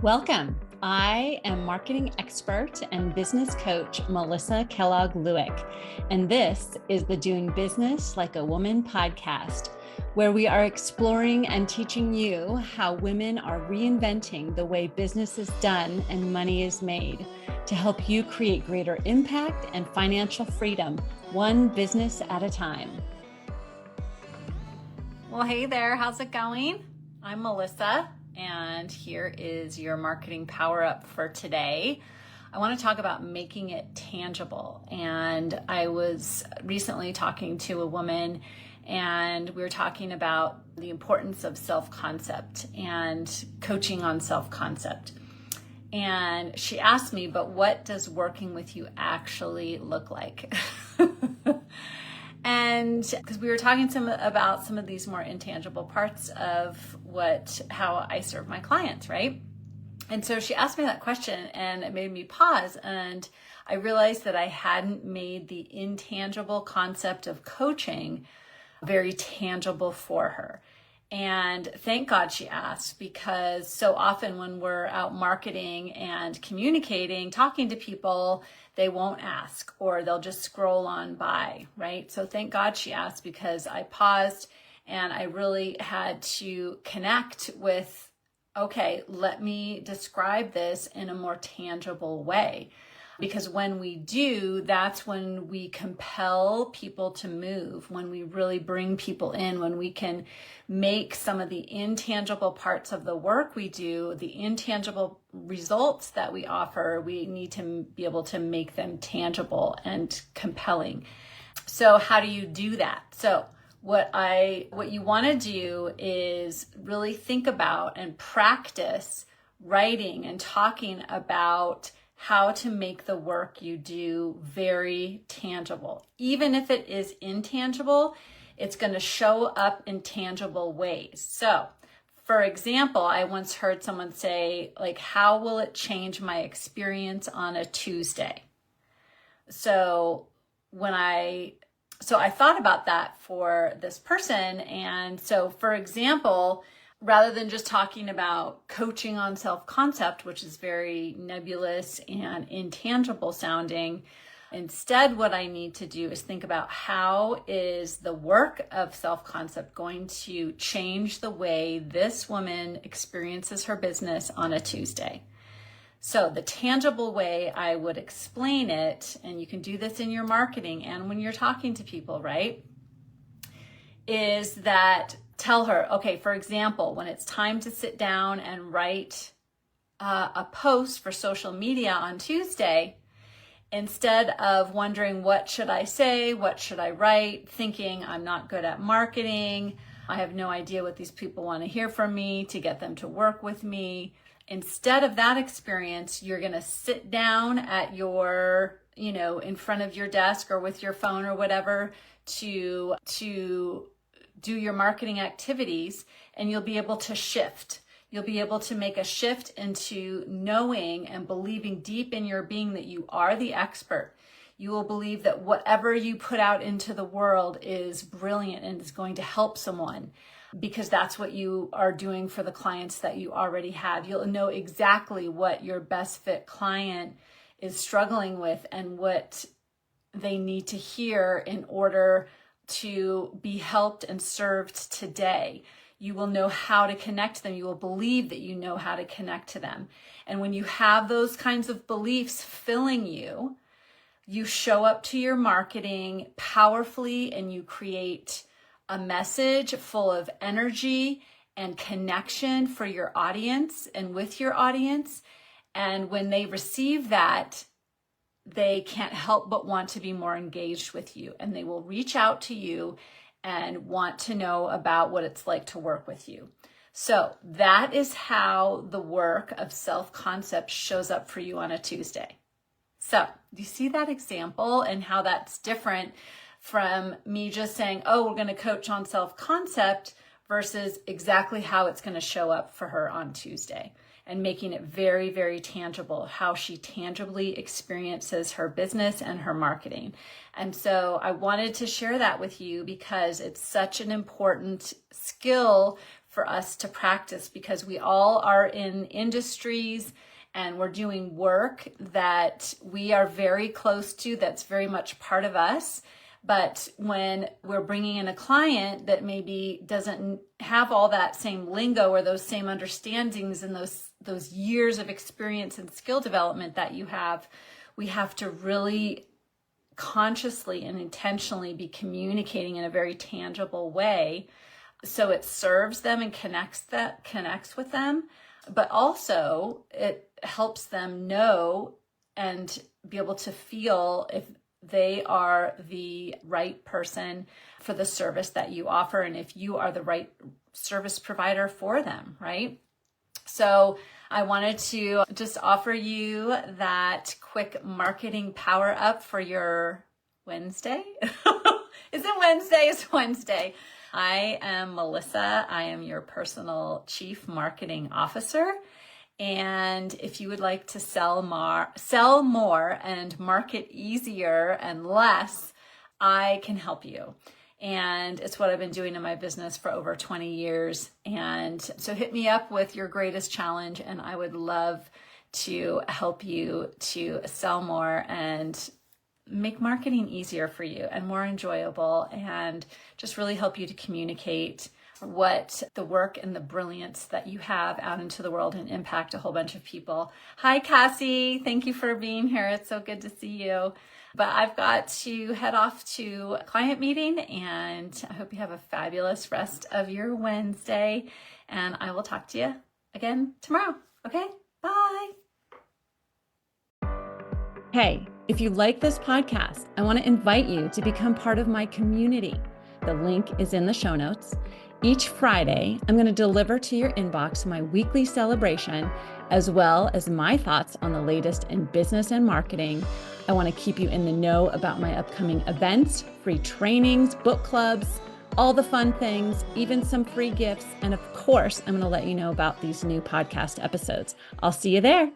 Welcome. I am marketing expert and business coach Melissa Kellogg Lueck, and this is the Doing Business Like a Woman podcast, where we are exploring and teaching you how women are reinventing the way business is done and money is made to help you create greater impact and financial freedom, one business at a time. Well, hey there, how's it going? I'm Melissa, and here is your marketing power up for today. I want to talk about making it tangible. And I was recently talking to a woman, and we were talking about the importance of self-concept and coaching on self-concept. And she asked me, but what does working with you actually look like? And because we were talking about some of these more intangible parts of how I serve my clients, right? And so she asked me that question, and it made me pause, and I realized that I hadn't made the intangible concept of coaching very tangible for her. And thank God she asked, because so often when we're out marketing and communicating, talking to people, they won't ask, or they'll just scroll on by, right? So thank God she asked, because I paused and I really had to connect with, okay, let me describe this in a more tangible way. Because when we do, that's when we compel people to move, when we really bring people in, when we can make some of the intangible parts of the work we do, the intangible results that we offer, we need to be able to make them tangible and compelling. So how do you do that? So what you want to do is really think about and practice writing and talking about how to make the work you do very tangible. Even if it is intangible, it's going to show up in tangible ways. So, for example, I once heard someone say, how will it change my experience on a Tuesday? So I thought about that for this person. And so, for example, rather than just talking about coaching on self-concept, which is very nebulous and intangible sounding, instead what I need to do is think about how is the work of self-concept going to change the way this woman experiences her business on a Tuesday. So the tangible way I would explain it, and you can do this in your marketing and when you're talking to people, right, is that tell her, okay, for example, when it's time to sit down and write a post for social media on Tuesday, instead of wondering, what should I say? What should I write? Thinking I'm not good at marketing. I have no idea what these people want to hear from me to get them to work with me. Instead of that experience, you're going to sit down at your, in front of your desk or with your phone or whatever to do your marketing activities, and you'll be able to shift. You'll be able to make a shift into knowing and believing deep in your being that you are the expert. You will believe that whatever you put out into the world is brilliant and is going to help someone, because that's what you are doing for the clients that you already have. You'll know exactly what your best fit client is struggling with and what they need to hear in order to be helped and served today. You will know how to connect to them. You will believe that you know how to connect to them. And when you have those kinds of beliefs filling you, you show up to your marketing powerfully and you create a message full of energy and connection for your audience and with your audience. And when they receive that, they can't help but want to be more engaged with you, and they will reach out to you and want to know about what it's like to work with you. So that is how the work of self-concept shows up for you on a Tuesday. So do you see that example and how that's different from me just saying, oh, we're going to coach on self-concept versus exactly how it's going to show up for her on Tuesday? And making it very, very tangible, how she tangibly experiences her business and her marketing. And so I wanted to share that with you because it's such an important skill for us to practice, because we all are in industries and we're doing work that we are very close to, that's very much part of us. But when we're bringing in a client that maybe doesn't have all that same lingo or those same understandings and those years of experience and skill development that you have, we have to really consciously and intentionally be communicating in a very tangible way so it serves them and connects with them, but also it helps them know and be able to feel if they are the right person for the service that you offer and if you are the right service provider for them, right? So I wanted to just offer you that quick marketing power up for your Wednesday. Is it Wednesday? It's Wednesday. I am Melissa. I am your personal Chief Marketing Officer. And if you would like to sell more and market easier and less, I can help you. And it's what I've been doing in my business for over 20 years. And so hit me up with your greatest challenge, and I would love to help you to sell more and make marketing easier for you and more enjoyable, and just really help you to communicate what the work and the brilliance that you have out into the world and impact a whole bunch of people. Hi, Cassie. Thank you for being here. It's so good to see you. But I've got to head off to a client meeting, and I hope you have a fabulous rest of your Wednesday, and I will talk to you again tomorrow. Okay? Bye. Hey, if you like this podcast, I want to invite you to become part of my community. The link is in the show notes. Each Friday, I'm going to deliver to your inbox my weekly celebration, as well as my thoughts on the latest in business and marketing. I want to keep you in the know about my upcoming events, free trainings, book clubs, all the fun things, even some free gifts. And of course, I'm going to let you know about these new podcast episodes. I'll see you there.